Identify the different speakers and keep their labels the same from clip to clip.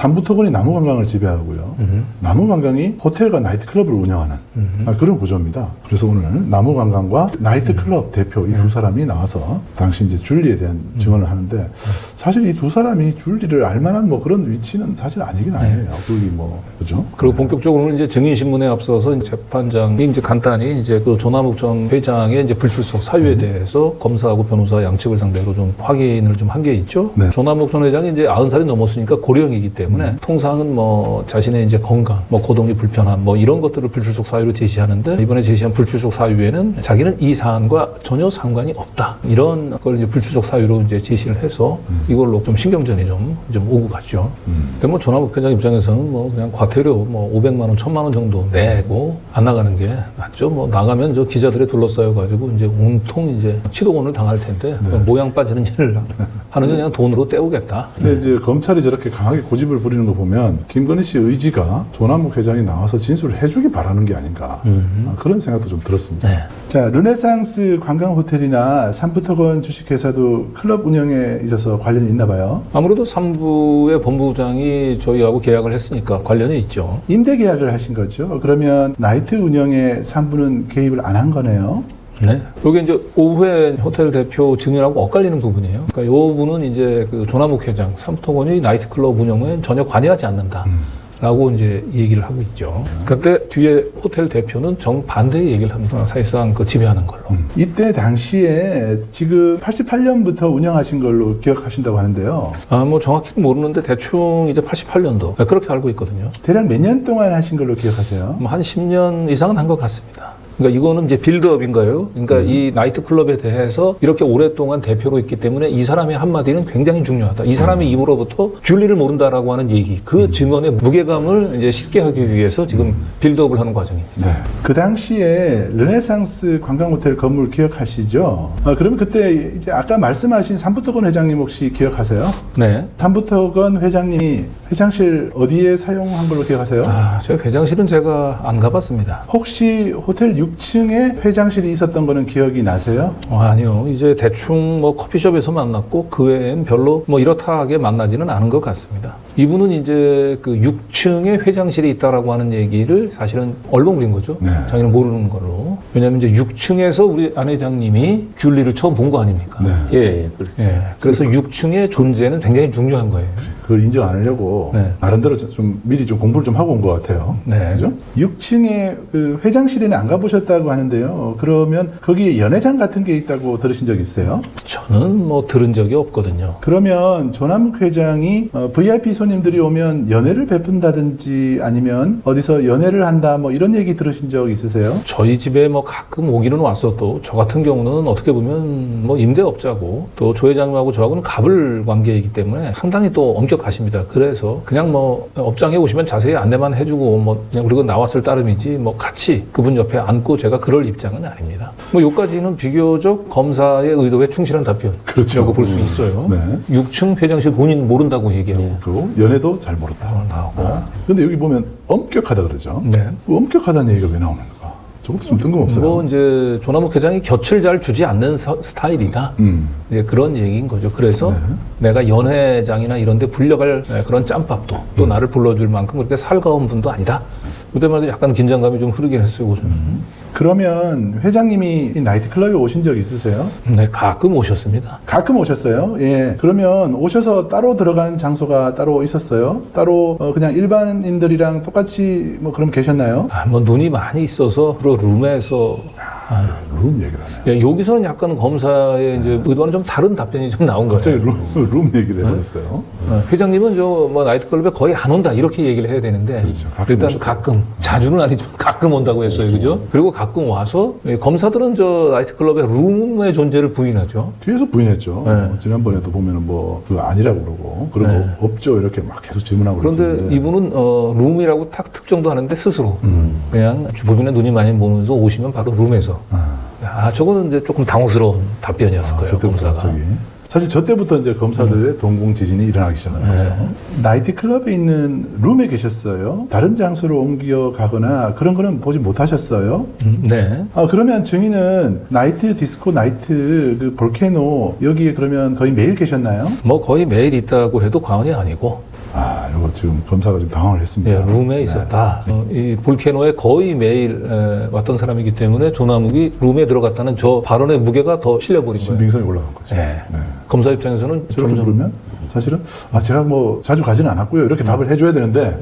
Speaker 1: 삼부토건이 나무관광을 지배하고요. 나무관광이 호텔과 나이트클럽을 운영하는 그런 구조입니다. 그래서 오늘 나무관광과 나이트클럽 대표 이 두 사람이 나와서 당시 이제 줄리에 대한 증언을 하는데 사실 이 두 사람이 줄리를 알만한 뭐 그런 위치는 사실 아니긴 아니에요. 거기 뭐 그죠?
Speaker 2: 그리고 본격적으로는 이제 증인 신문에 앞서서 재판장이 이제 간단히 이제 그 조남욱 전 회장의 이제 불출석 사유에 대해서 검사하고 변호사 양측을 상대로 좀 확인을 좀 한 게 있죠.
Speaker 1: 네.
Speaker 2: 조남욱 전 회장이 이제 90살이 넘었으니까 고령이기 때문에 통상은 뭐 자신의 이제 건강, 뭐 거동이 불편함, 뭐 이런 것들을 불출석 사유로 제시하는데 이번에 제시한 불출석 사유에는 자기는 이 사안과 전혀 상관이 없다. 이런 걸 이제 불출석 사유로 이제 제시를 해서 이걸로 좀 신경전이 좀 오고 갔죠. 근데 뭐 조남욱 회장 입장에서는 뭐 그냥 과태료 뭐 500만 원, 1000만 원 정도 내고 안 나가는 게 낫죠. 뭐 나가면 저 기자들에 둘러싸여 가지고 이제 온통 이제 치도곤을 당할 텐데 모양 빠지는 일을 하는 게 그냥 돈으로 때우겠다.
Speaker 1: 근데 이제 검찰이 저렇게 강하게 고집을 부리는 거 보면 김건희 씨 의지가 조남욱 회장이 나와서 진술을 해주기 바라는 게 아닌가 그런 생각도 좀 들었습니다.
Speaker 2: 네.
Speaker 1: 자, 르네상스 관광호텔이나 삼부토건 주식회사도 클럽 운영에 있어서 관련이 있나 봐요.
Speaker 2: 아무래도 3부의 본부장이 저희하고 계약을 했으니까 관련이 있죠.
Speaker 1: 임대 계약을 하신 거죠. 그러면 나이트 운영에 3부는 개입을 안 한 거네요.
Speaker 2: 네. 여기 이제 오후에 호텔 대표 증인하고 엇갈리는 부분이에요. 그러니까 이 부분은 이제 그 조남욱 회장, 삼부토건이 나이트클럽 운영에 전혀 관여하지 않는다. 라고 이제 얘기를 하고 있죠. 그런데 뒤에 호텔 대표는 정반대의 얘기를 합니다. 사실상 그 지배하는 걸로.
Speaker 1: 이때 당시에 지금 88년부터 운영하신 걸로 기억하신다고 하는데요.
Speaker 2: 뭐 정확히는 모르는데 대충 이제 88년도 그렇게 알고 있거든요.
Speaker 1: 대략 몇 년 동안 하신 걸로 기억하세요?
Speaker 2: 한 10년 이상은 한 것 같습니다. 그러니까 이거는 이제 빌드업인가요? 그러니까 이 나이트클럽에 대해서 이렇게 오랫동안 대표로 있기 때문에 이 사람의 한마디는 굉장히 중요하다. 이 사람의 입으로부터 줄리를 모른다라고 하는 얘기, 그 증언의 무게감을 이제 쉽게 하기 위해서 지금 빌드업을 하는 과정입니다.
Speaker 1: 네. 그 당시에 르네상스 관광호텔 건물 기억하시죠? 그러면 그때 이제 아까 말씀하신 삼부토건 회장님 혹시 기억하세요?
Speaker 2: 네.
Speaker 1: 삼부토건 회장님이 회장실 어디에 사용한 걸로 기억하세요?
Speaker 2: 저 회장실은 제가 안 가봤습니다.
Speaker 1: 혹시 호텔 6층에 회장실이 있었던 거는 기억이 나세요?
Speaker 2: 아니요. 이제 대충 뭐 커피숍에서 만났고 그 외엔 별로 뭐 이렇다하게 만나지는 않은 것 같습니다. 이분은 이제 그 6층에 회장실이 있다라고 하는 얘기를 사실은 얼버무린 거죠.
Speaker 1: 네.
Speaker 2: 자기는 모르는 걸로. 왜냐하면 이제 6층에서 우리 안 회장님이 줄리를 처음 본 거 아닙니까?
Speaker 1: 네.
Speaker 3: 예, 그렇죠.
Speaker 2: 예. 그래서 6층의 존재는 굉장히 중요한 거예요.
Speaker 1: 그걸 인정 안 하려고
Speaker 2: 네.
Speaker 1: 나름대로 좀 미리 좀 공부를 좀 하고 온 것 같아요.
Speaker 2: 네.
Speaker 1: 그죠? 6층에 그 회장실에는 안 가보셨다고 하는데요. 그러면 거기에 연회장 같은 게 있다고 들으신 적 있어요?
Speaker 2: 저는 뭐 들은 적이 없거든요.
Speaker 1: 그러면 조남욱 회장이 VIP 손님들이 오면 연회를 베푼다든지 아니면 어디서 연회를 한다 뭐 이런 얘기 들으신 적 있으세요?
Speaker 2: 저희 집에 뭐 가끔 오기는 왔어도 저 같은 경우는 어떻게 보면 뭐 임대업자고 또 조 회장님하고 저하고는 갑을 관계이기 때문에 상당히 또 엄격하십니다. 그래서 그냥 뭐 업장에 오시면 자세히 안내만 해주고 뭐 그냥 그리고 나왔을 따름이지 뭐 같이 그분 옆에 앉고 제가 그럴 입장은 아닙니다. 뭐 여기까지는 비교적 검사의 의도에 충실한 답변이라고
Speaker 1: 그렇죠.
Speaker 2: 볼 수 있어요.
Speaker 1: 네.
Speaker 2: 6층 회장실 본인 모른다고 얘기하고
Speaker 1: 그리고 연회도 잘 모른다.
Speaker 2: 나오고.
Speaker 1: 근데 여기 보면 엄격하다 그러죠.
Speaker 2: 네.
Speaker 1: 그 엄격하다는 얘기가 왜 나오는가? 저것도 좀 뜬금없어요.
Speaker 2: 뭐 이제 조남욱 회장이 곁을 잘 주지 않는 스타일이다. 이제 그런 얘기인 거죠. 그래서 내가 연회장이나 이런 데 불려갈 그런 짬밥도 또 나를 불러줄 만큼 그렇게 살가운 분도 아니다. 그때마다 약간 긴장감이 좀 흐르긴 했어요.
Speaker 1: 그러면 회장님이 이 나이트클럽에 오신 적 있으세요?
Speaker 2: 네, 가끔 오셨습니다.
Speaker 1: 가끔 오셨어요? 예. 그러면 오셔서 따로 들어간 장소가 따로 있었어요? 따로 그냥 일반인들이랑 똑같이 뭐 그럼 계셨나요?
Speaker 2: 뭐 눈이 많이 있어서 프로 룸에서
Speaker 1: 룸 얘기를 하네요.
Speaker 2: 예, 여기서는 약간 검사의 이제 의도와는 좀 다른 답변이 좀 나온 거예요.
Speaker 1: 갑자기 룸 얘기를 해버렸어요.
Speaker 2: 회장님은 저 뭐 나이트클럽에 거의 안 온다 이렇게 얘기를 해야 되는데
Speaker 1: 그렇죠. 가끔
Speaker 2: 일단
Speaker 1: 오셨다
Speaker 2: 가끔 자주는 아니지만 가끔 온다고 했어요, 그죠? 그리고 가끔 와서 검사들은 저 나이트클럽의 룸의 존재를 부인하죠.
Speaker 1: 뒤에서 부인했죠.
Speaker 2: 네.
Speaker 1: 지난번에도 보면은 뭐 그거 아니라고 그러고 그런 거 없죠 이렇게 막 계속 질문하고
Speaker 2: 그런데
Speaker 1: 그랬었는데
Speaker 2: 이분은 룸이라고 딱 특정도 하는데 스스로 그냥 주변에 눈이 많이 보면서 오시면 바로 룸에서 저거는 이제 조금 당혹스러운 답변이었을 거예요,
Speaker 1: 저때부터
Speaker 2: 검사가.
Speaker 1: 갑자기. 사실 저 때부터 이제 검사들의 동공지진이 일어나기 시작한 거죠. 나이트클럽에 있는 룸에 계셨어요? 다른 장소로 옮겨가거나 그런 거는 보지 못하셨어요?
Speaker 2: 네.
Speaker 1: 그러면 증인은 나이트 디스코 나이트 그 볼케노 여기에 그러면 거의 매일 계셨나요?
Speaker 2: 뭐 거의 매일 있다고 해도 과언이 아니고
Speaker 1: 이거 지금 검사가 좀 당황을 했습니다.
Speaker 2: 예, 룸에 있었다. 이 볼케노에 거의 매일 왔던 사람이기 때문에 조남욱이 룸에 들어갔다는 저 발언의 무게가 더 실려버린 거예요.
Speaker 1: 신빙성이 올라간 거죠.
Speaker 2: 예. 검사 입장에서는
Speaker 1: 저렇게
Speaker 2: 점점
Speaker 1: 부르면 사실은 제가 뭐 자주 가지는 않았고요. 이렇게 답을 해줘야 되는데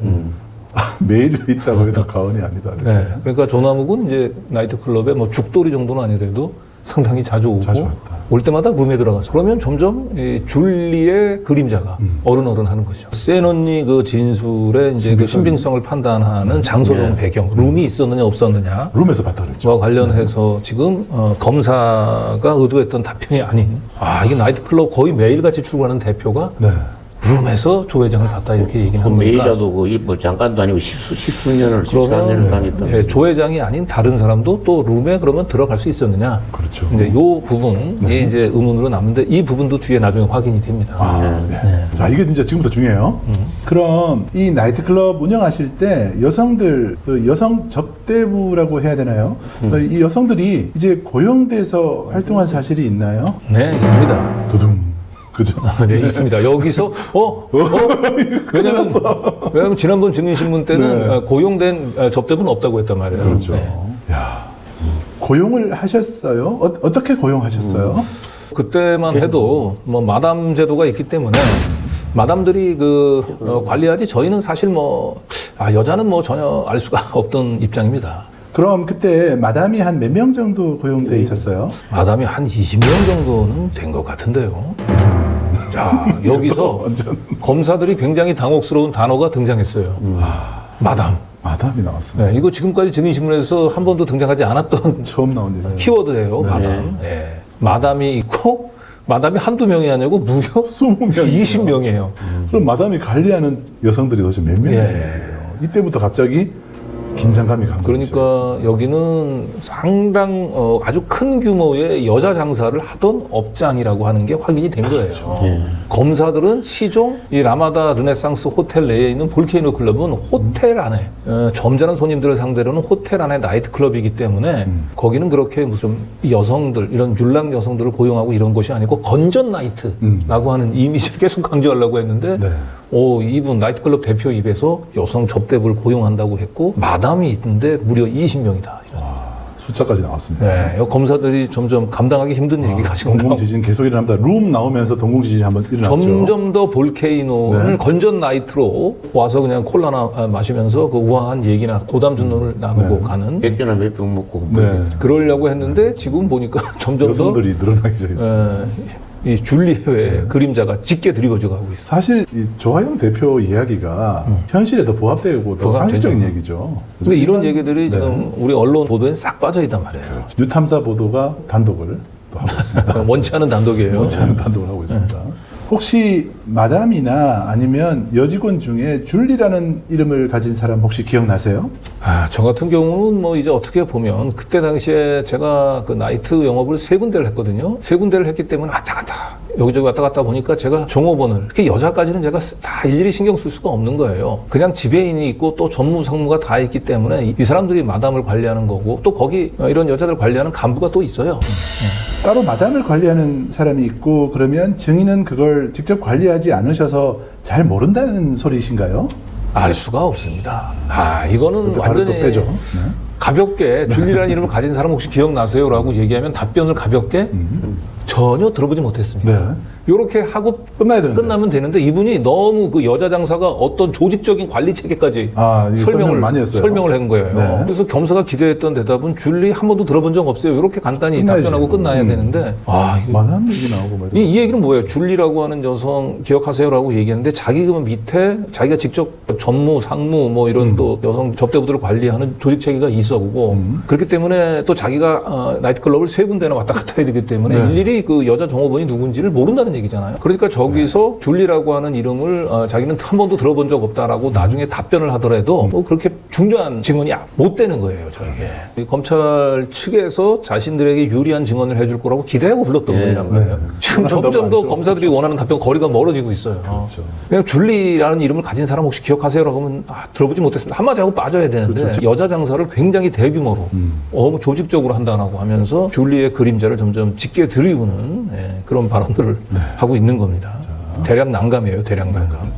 Speaker 1: 매일 있다고 해도 과언이 아니다. 이렇게.
Speaker 2: 네, 그러니까 조남욱은 이제 나이트클럽에 뭐 죽돌이 정도는 아니더라도 상당히 자주 오고
Speaker 1: 자주 왔다.
Speaker 2: 올 때마다 룸에 들어가서 그러면 점점 이 줄리의 그림자가 어른어른하는 거죠. 센 언니 그 진술의 이제 그 신빙성을 판단하는 장소적 배경, 룸이 있었느냐 없었느냐.
Speaker 1: 룸에서 봤다 그랬죠.
Speaker 2: 와 관련해서 지금 검사가 의도했던 답변이 아닌 이게 나이트클럽 거의 매일같이 출근하는 대표가
Speaker 1: 네.
Speaker 2: 룸에서 조 회장을 봤다 이렇게 얘기를
Speaker 3: 그
Speaker 2: 한 거니까
Speaker 3: 매일이라도 뭐 잠깐도 아니고 십수년을 14년을 다녔던
Speaker 2: 예, 조 회장이 아닌 다른 사람도 또 룸에 그러면 들어갈 수 있었느냐.
Speaker 1: 그렇죠.
Speaker 2: 이제 요 부분이 이제 의문으로 남는데 이 부분도 뒤에 나중에 확인이 됩니다.
Speaker 1: 네. 자, 이게 진짜 지금부터 중요해요. 그럼 이 나이트클럽 운영하실 때 여성들, 그 여성 접대부라고 해야 되나요? 이 여성들이 이제 고용돼서 활동한 사실이 있나요?
Speaker 2: 네, 있습니다.
Speaker 1: 두둥. 그죠?
Speaker 2: 네, 있습니다. 여기서 왜냐면 지난번 증인신문 때는
Speaker 1: 네.
Speaker 2: 고용된 접대부는 없다고 했단 말이에요.
Speaker 1: 그렇죠.
Speaker 2: 네.
Speaker 1: 야, 고용을 하셨어요? 어떻게 고용하셨어요?
Speaker 2: 그때만 해도 뭐 마담 제도가 있기 때문에 마담들이 관리하지 저희는 사실 여자는 전혀 알 수가 없던 입장입니다.
Speaker 1: 그럼 그때 마담이 한 몇 명 정도 고용돼 있었어요?
Speaker 2: 마담이 한 20명 정도는 된 것 같은데요. 자, 여기서
Speaker 1: 완전
Speaker 2: 검사들이 굉장히 당혹스러운 단어가 등장했어요. 마담.
Speaker 1: 마담이 나왔습니다.
Speaker 2: 네, 이거 지금까지 증인신문에서 한 번도 등장하지 않았던
Speaker 1: 처음 나온 얘기.
Speaker 2: 키워드예요, 마담. 네. 마담이 있고, 마담이 한두 명이 아니고 무려
Speaker 1: 20명.
Speaker 2: 20명이에요.
Speaker 1: 그럼 마담이 관리하는 여성들이 도대체 몇 명이에요? 이때부터 갑자기 긴장감이 간 거죠.
Speaker 2: 그러니까 여기는 상당 아주 큰 규모의 여자 장사를 하던 업장이라고 하는 게 확인이 된 거예요. 검사들은 시종 이 라마다 르네상스 호텔 내에 있는 볼케이노 클럽은 호텔 안에 점잖은 손님들을 상대로는 호텔 안에 나이트 클럽이기 때문에 거기는 그렇게 무슨 여성들 이런 율랑 여성들을 고용하고 이런 것이 아니고 건전 나이트라고 하는 이미지를 계속 강조하려고 했는데
Speaker 1: 네.
Speaker 2: 이분 나이트클럽 대표 입에서 여성 접대부를 고용한다고 했고 마담이 있는데 무려 20명이다.
Speaker 1: 숫자까지 나왔습니다.
Speaker 2: 네, 검사들이 점점 감당하기 힘든 얘기가 지금 나오고
Speaker 1: 동공지진 계속 일어납니다. 룸 나오면서 동공지진이 한번 일어났죠.
Speaker 2: 점점 더 볼케이노를
Speaker 1: 네.
Speaker 2: 건전 나이트로 와서 그냥 콜라나 마시면서 그 우아한 얘기나 고담 준론을 나누고 가는
Speaker 3: 맥주나 몇 병 먹고
Speaker 1: 네.
Speaker 2: 그러려고 했는데 지금 보니까 점점 더
Speaker 1: 여성들이 늘어나기 시작했어요.
Speaker 2: 이 줄리의 그림자가 짙게 드리워져 가고 있어요.
Speaker 1: 사실 이 조하영 대표 이야기가 현실에 더 부합되고 더
Speaker 2: 부합되죠.
Speaker 1: 상식적인 얘기죠.
Speaker 2: 근데 이런 얘기들이
Speaker 1: 네.
Speaker 2: 지금 우리 언론 보도에 싹 빠져 있단 말이에요.
Speaker 1: 뉴탐사 보도가 단독을 또 하고 있습니다.
Speaker 2: 원치 않은 단독이에요.
Speaker 1: 원치 않은 단독을 하고 있습니다. 혹시 마담이나 아니면 여직원 중에 줄리라는 이름을 가진 사람 혹시 기억나세요?
Speaker 2: 저 같은 경우는 이제 어떻게 보면 그때 당시에 제가 그 나이트 영업을 3군데를 했거든요. 3군데를 했기 때문에 왔다 갔다 여기저기 왔다 갔다 보니까 제가 종업원을 특히 여자까지는 제가 다 일일이 신경 쓸 수가 없는 거예요. 그냥 지배인이 있고 또 전무 상무가 다 있기 때문에 이 사람들이 마담을 관리하는 거고 또 거기 이런 여자들 관리하는 간부가 또 있어요.
Speaker 1: 따로 마담을 관리하는 사람이 있고 그러면 증인은 그걸 직접 관리하지 않으셔서 잘 모른다는 소리신가요?
Speaker 2: 알 수가 없습니다. 이거는
Speaker 1: 발을 또
Speaker 2: 완전히
Speaker 1: 빼죠. 네.
Speaker 2: 가볍게 줄리라는 이름을 가진 사람 혹시 기억나세요? 라고 얘기하면 답변을 가볍게 전혀 들어보지 못했습니다.
Speaker 1: 네.
Speaker 2: 이렇게 하고
Speaker 1: 끝나야 되는데.
Speaker 2: 끝나면 되는데 이분이 너무 그 여자 장사가 어떤 조직적인 관리 체계까지
Speaker 1: 이거 설명을 많이 했어요.
Speaker 2: 설명을 한 거예요.
Speaker 1: 네.
Speaker 2: 그래서 검사가 기대했던 대답은 줄리 한 번도 들어본 적 없어요. 이렇게 간단히
Speaker 1: 끝나야지.
Speaker 2: 답변하고 끝나야 되는데 이거
Speaker 1: 마담 얘기 나오고 막
Speaker 2: 이 얘기는 뭐예요? 줄리라고 하는 여성 기억하세요라고 얘기했는데 자기 그 밑에 자기가 직접 전무, 상무 이런 또 여성 접대부들을 관리하는 조직 체계가 있었고 그렇기 때문에 또 자기가 나이트클럽을 3군데나 왔다 갔다 해야 되기 때문에
Speaker 1: 네.
Speaker 2: 일일이 그 여자 종업원이 누군지를 모른다는 얘기잖아요. 그러니까 저기서 줄리라고 하는 이름을 자기는 한 번도 들어본 적 없다라고 나중에 답변을 하더라도 그렇게 중요한 증언이 못 되는 거예요. 저게 이 검찰 측에서 자신들에게 유리한 증언을 해줄 거라고 기대하고 불렀던 분이란 말이에요. 지금 점점 더 검사들이 원하는 답변 거리가 멀어지고 있어요.
Speaker 1: 그렇죠.
Speaker 2: 그냥 줄리라는 이름을 가진 사람 혹시 기억하세요라고 하면 들어보지 못했습니다. 한마디 하고 빠져야 되는데
Speaker 1: 그렇죠.
Speaker 2: 여자 장사를 굉장히 대규모로 너무 조직적으로 한다라고 하면서 줄리의 그림자를 점점 짙게 드리우는 그런 발언들을 하고 있는 겁니다. 대략 난감이에요. 대략 난감.